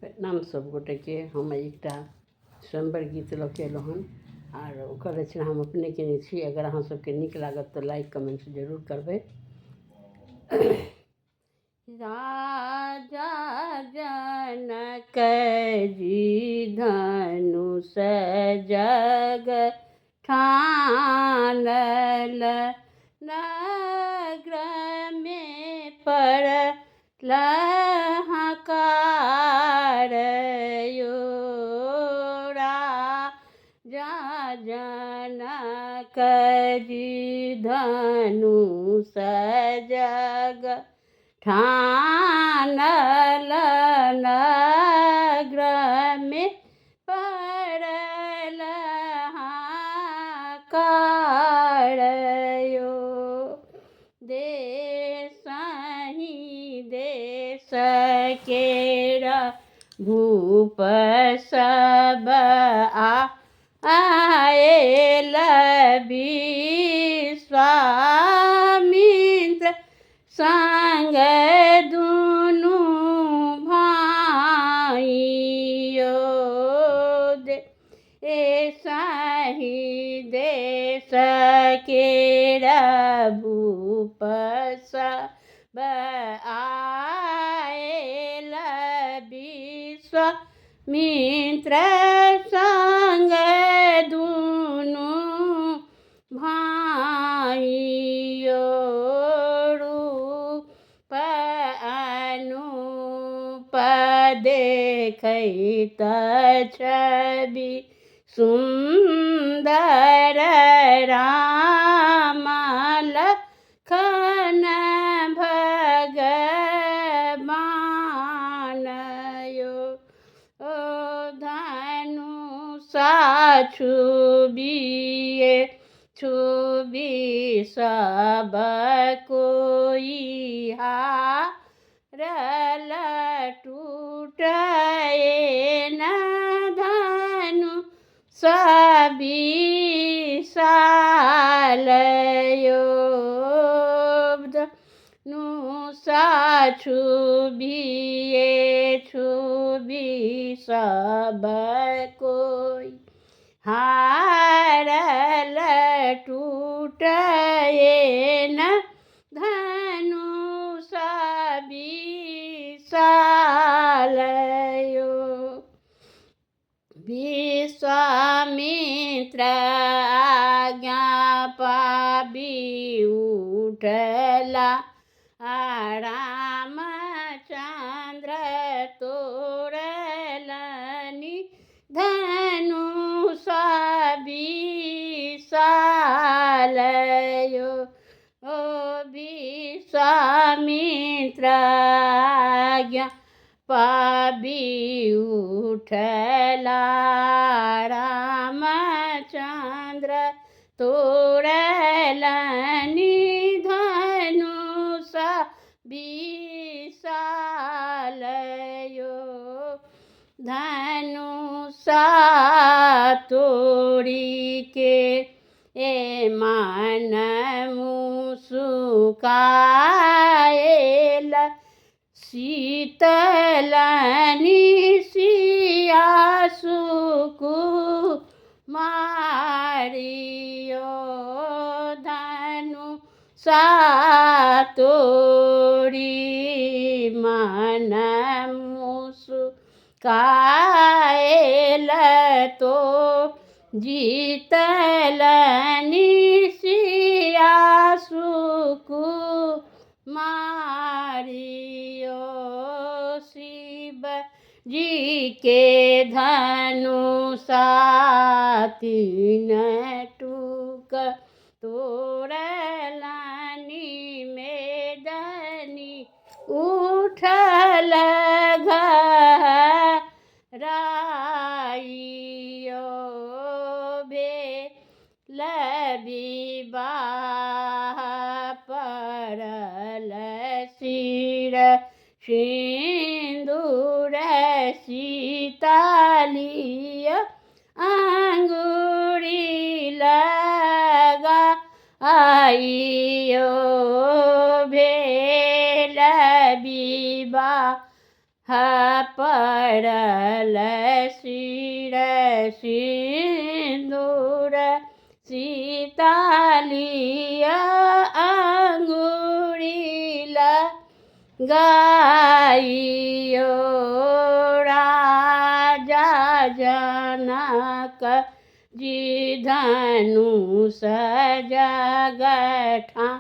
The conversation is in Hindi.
प्रणाम सब गोटे के। हम एकटा स्वयंवर गीत लऽ के अयलहुँ हन आर ओकर रचना हम अपने केने छी। अगर अहाँ सबके नीक लागत तऽ लाइक कमेंट जरूर करबै। राजा जनक जी धनुष जग ठानल, नगर में पड़ल हाहाकार यो। राजा जनक जी धनुष जग ठानल, नगर में पड़ल हाहाकार यो। देशहि देश केर भूप सब आयल, विश्वामित्र संग दुनू भाइयो। देशहि देश केर भूप सब आयल, विश्वामित्र संग दुनू भाइयो। रूप अनूप देखैत छवि सुंदर, राम लखन भगवान यो। धनुषा छुबिए छुबि सब कोई हारल, टूटए न धनुष विशाल यो। धनुषा छुबिए छुबि सब कोई हारल, टूटए न धनुष विशाल यो। विश्वामित्र आज्ञा पाबि उठला, रामचंद्र तोड़लनि धनुष विशाल यो। विश्वामित्र आज्ञा पाबि उठला, रामचंद्र तोड़लनि धनुष विशाल यो। धनुषा तोड़ी के मन मुस्काएल, शीतलनि सिया सुकुमारियो। धनुषा तोड़ी मन मुस्काएल, तो जीतलनि सिया सुकुमारियो। शिव जी के धनुषा तीन टूक तोड़लनि, मेदनी उठल घराइयो। भेल विवाह पड़ल सिर सिंदूर, सीतालिय अंगूरी लगा आइयो। भेल विवाह पड़ल सिर सिंदूर सीतालिया अंगुरीला गाइयो राजा जनक जी धनुष जगठान